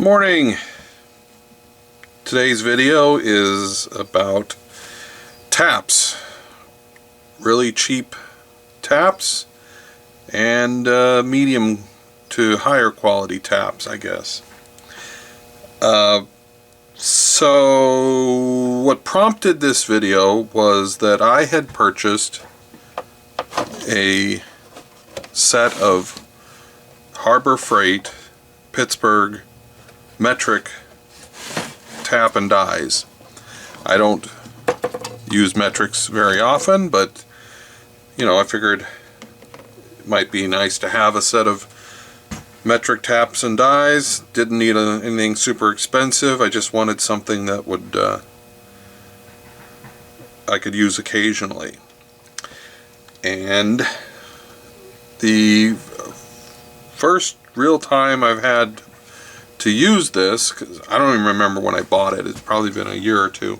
Morning. Today's video is about taps, really cheap taps and medium to higher quality taps, I guess. So what prompted this video was that I had purchased a set of Harbor Freight Pittsburgh metric tap and dies. I don't use metrics very often, but you know, I figured it might be nice to have a set of metric taps and dies. Didn't need anything super expensive. I just wanted something that would I could use occasionally. And the first real time I've had to use this, because I don't even remember when I bought it, it's probably been a year or two,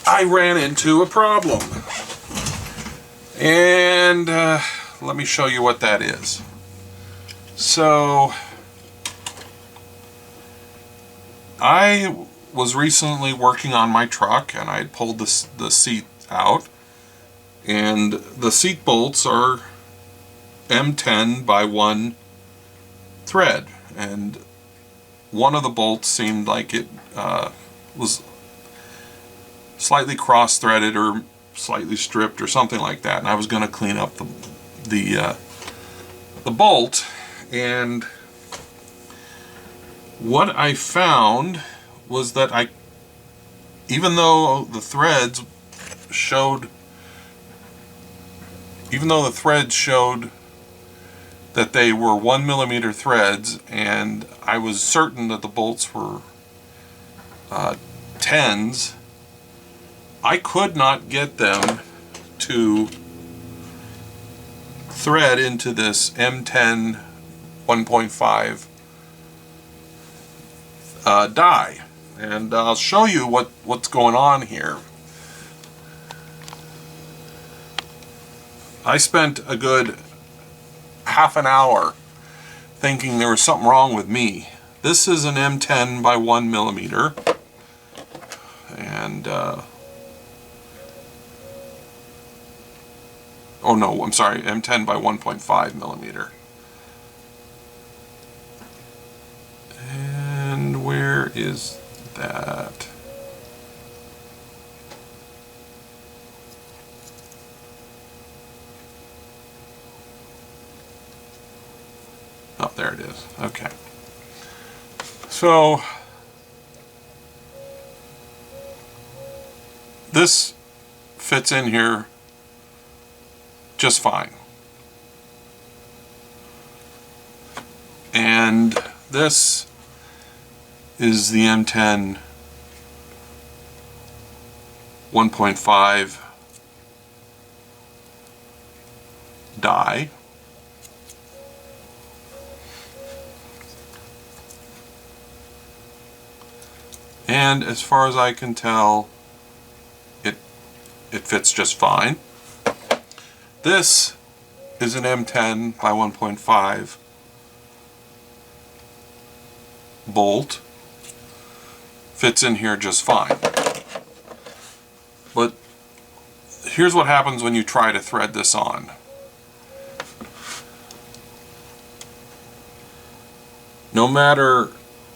I ran into a problem. And let me show you what that is. So I was recently working on my truck and I had pulled the seat out, and the seat bolts are M10 by 1 thread, and one of the bolts seemed like it was slightly cross-threaded or slightly stripped or something like that, and I was going to clean up the bolt. And what I found was that even though the threads showed that they were 1mm threads, and I was certain that the bolts were 10s, I could not get them to thread into this M10 1.5 die. And I'll show you what's going on here. I spent a good half an hour thinking there was something wrong with me. This is an M10 by 1mm, and oh no, I'm sorry, M10 by 1.5mm. And where is that? Oh, there it is. Okay. So this fits in here just fine. And this is the M10 1.5 die. And as far as I can tell, it fits just fine. This is an M10 by 1.5 bolt. Fits in here just fine. But here's what happens when you try to thread this on. No matter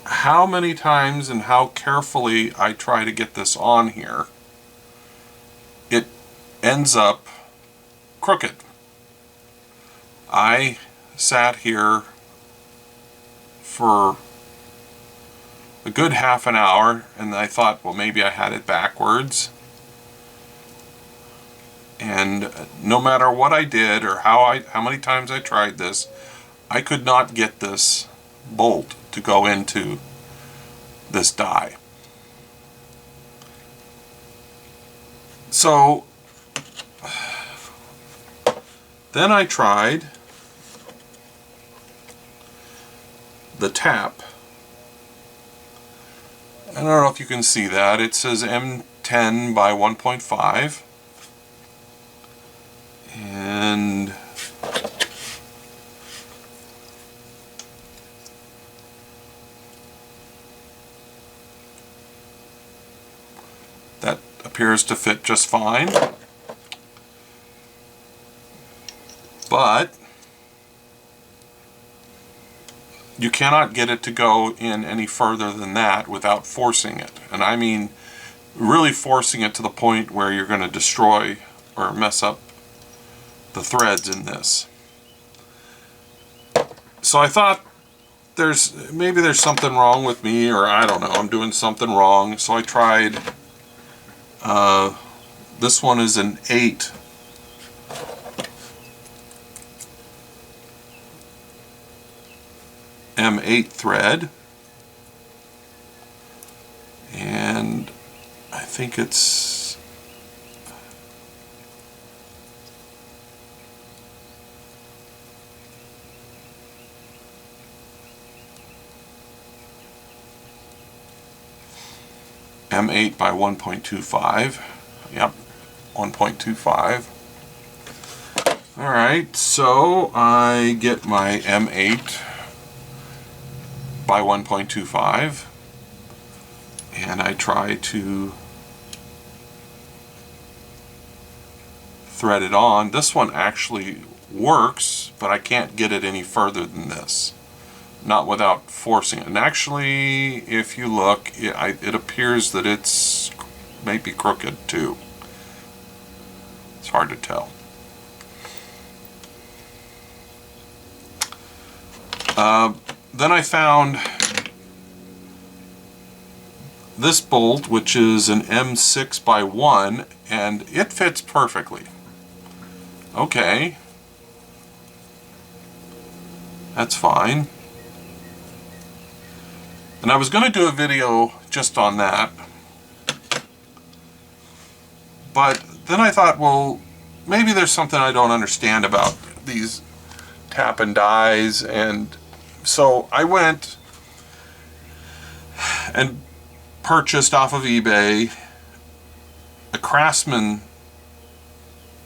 how many times and how carefully I try to get this on here, it ends up crooked. I sat here for a good half an hour and I thought, well, maybe I had it backwards. And no matter what I did or how many times I tried this, I could not get this bolt to go into this die. So then I tried the tap. I don't know if you can see that. It says M10 by 1.5. And appears to fit just fine. But you cannot get it to go in any further than that without forcing it. And I mean really forcing it to the point where you're going to destroy or mess up the threads in this. So I thought maybe there's something wrong with me, or I don't know, I'm doing something wrong. So I tried, this one is an 8. M8 thread, and I think it's M8 by 1.25. Yep, 1.25. Alright, so I get my M8 by 1.25 and I try to thread it on. This one actually works, but I can't get it any further than this, not without forcing it. And actually, if you look, it appears that it's maybe crooked too. It's hard to tell. Then I found this bolt, which is an M6 by 1, and it fits perfectly. Okay, that's fine. And I was going to do a video just on that, but then I thought, well, maybe there's something I don't understand about these tap and dies, and so I went and purchased off of eBay a Craftsman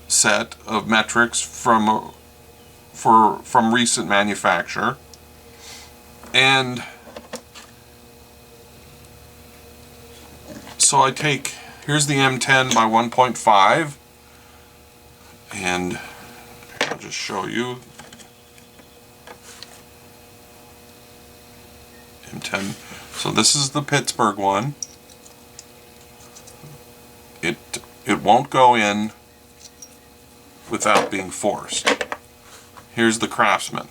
set of metrics from recent manufacture, and so I take, here's the M10 by 1.5, and I'll just show you. M10. So this is the Pittsburgh one. It won't go in without being forced. Here's the Craftsman.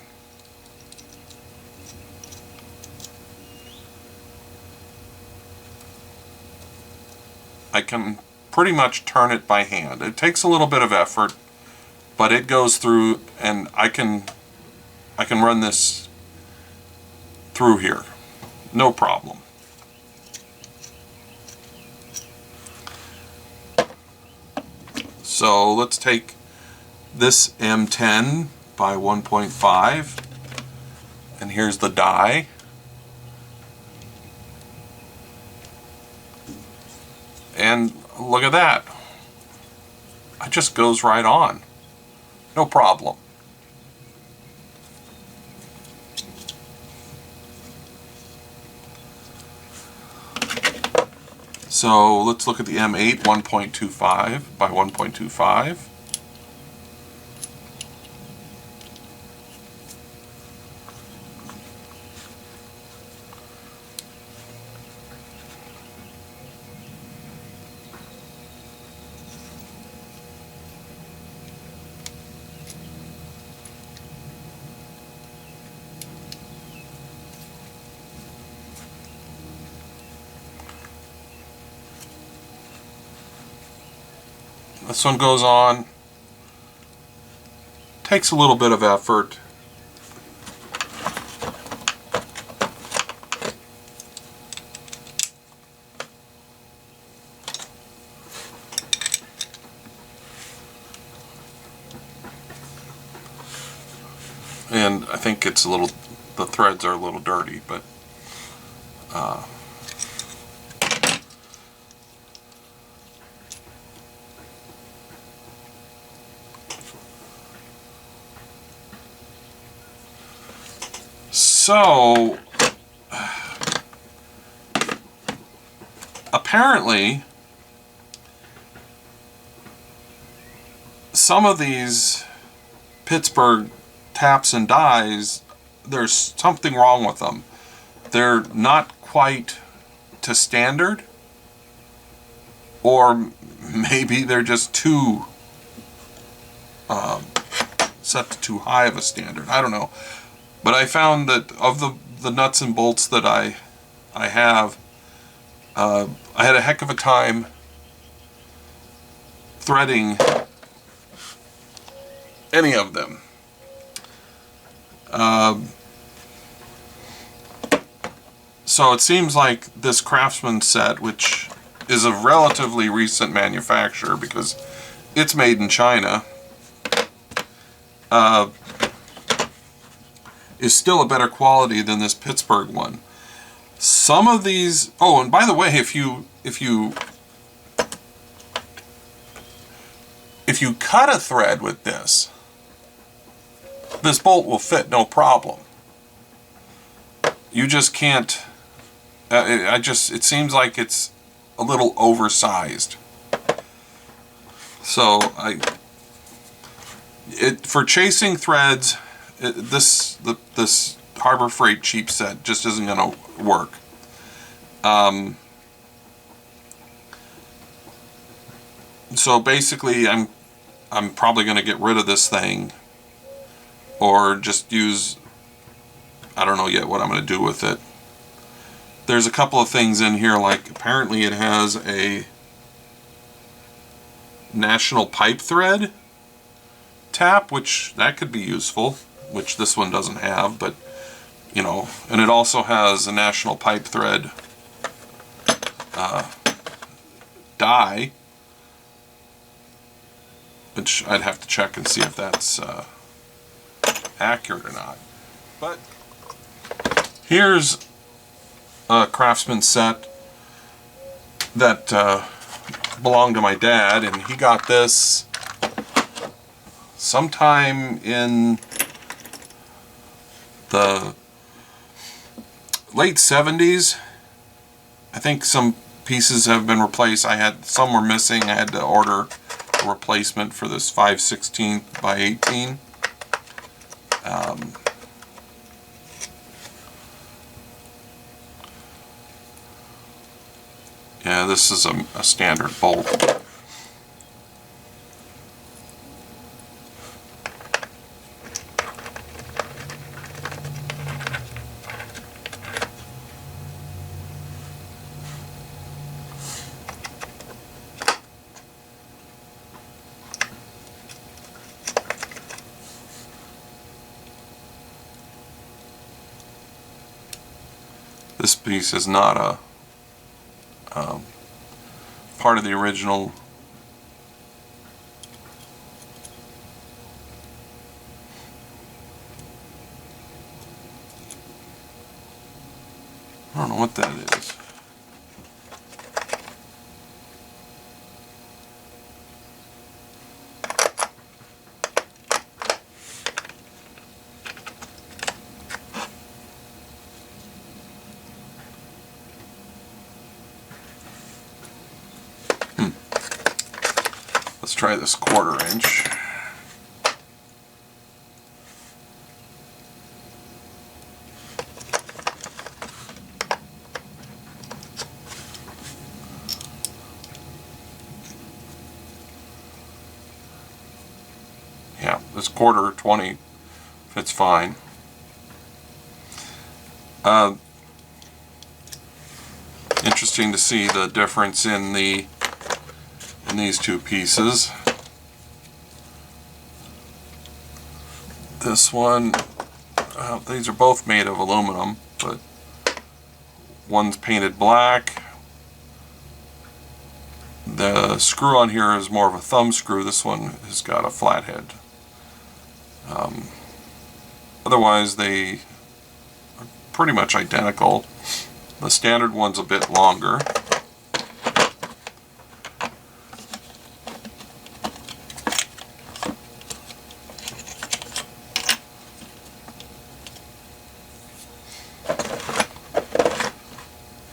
I can pretty much turn it by hand. It takes a little bit of effort, but it goes through, and I can run this through here. No problem. So let's take this M10 by 1.5, and here's the die. And look at that. It just goes right on. No problem. So let's look at the M8 1.25 by 1.25. This one goes on, takes a little bit of effort. And I think it's a little, the threads are a little dirty, but so apparently some of these Pittsburgh taps and dies, there's something wrong with them. They're not quite to standard, or maybe they're just too set to too high of a standard. I don't know. But I found that of the nuts and bolts that I have, I had a heck of a time threading any of them. So it seems like this Craftsman set, which is a relatively recent manufacture because it's made in China, is still a better quality than this Pittsburgh one. Some of these, oh, and by the way, if you cut a thread with this bolt will fit no problem. You just can't, it seems like it's a little oversized. So for chasing threads, this Harbor Freight cheap set just isn't going to work. So basically, I'm probably going to get rid of this thing, or just use, I don't know yet what I'm going to do with it. There's a couple of things in here, like apparently it has a national pipe thread tap, which that could be useful, which this one doesn't have, but you know, and it also has a national pipe thread die, which I'd have to check and see if that's accurate or not. But here's a Craftsman set that belonged to my dad, and he got this sometime in the late 70s. I think some pieces have been replaced. Some were missing. I had to order a replacement for this 5/16 by 18. Yeah, this is a standard bolt. This piece is not a part of the original. I don't know what that is. Let's try this 1/4 inch. Yeah, this 1/4 20 fits fine. Interesting to see the difference in these two pieces. This one, these are both made of aluminum, but one's painted black. The screw on here is more of a thumb screw. This one has got a flathead. Otherwise, they are pretty much identical. The standard one's a bit longer.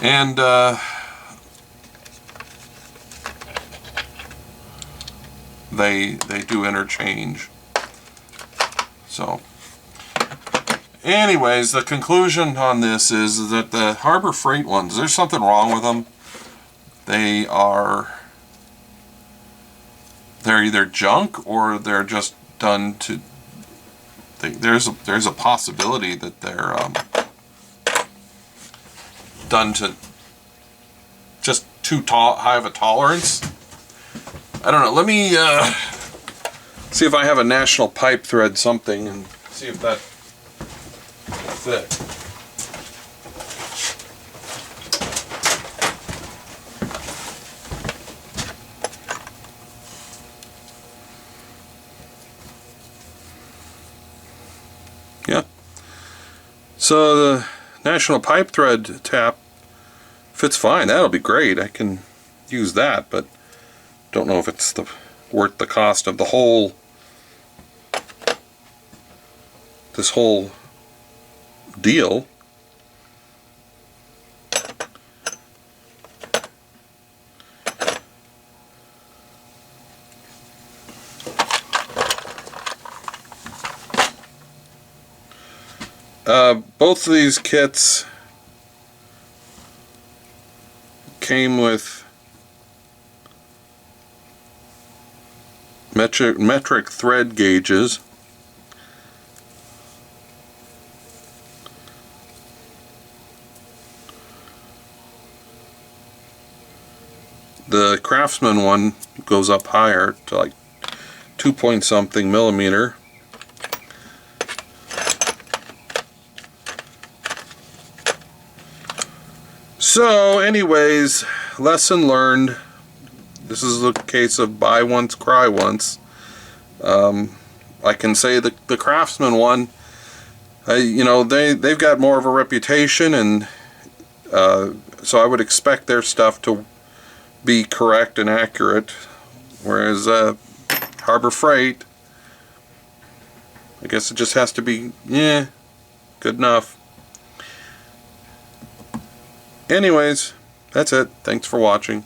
And they do interchange. So anyways, the conclusion on this is that the Harbor Freight ones, there's something wrong with them. They're either junk or they're just done to, there's a possibility that they're done to just too high of a tolerance. I don't know. Let me see if I have a national pipe thread something and see if that will fit. Yeah. So the national pipe thread tap fits fine. That'll be great. I can use that, but don't know if it's worth the cost of the whole, this whole deal. Both of these kits came with metric thread gauges. The Craftsman one goes up higher to like 2-point-something millimeter. So anyways, lesson learned. This is a case of buy once, cry once. I can say the Craftsman one, you know, they've got more of a reputation, and so I would expect their stuff to be correct and accurate, whereas Harbor Freight, I guess it just has to be, yeah, good enough. Anyways, that's it. Thanks for watching.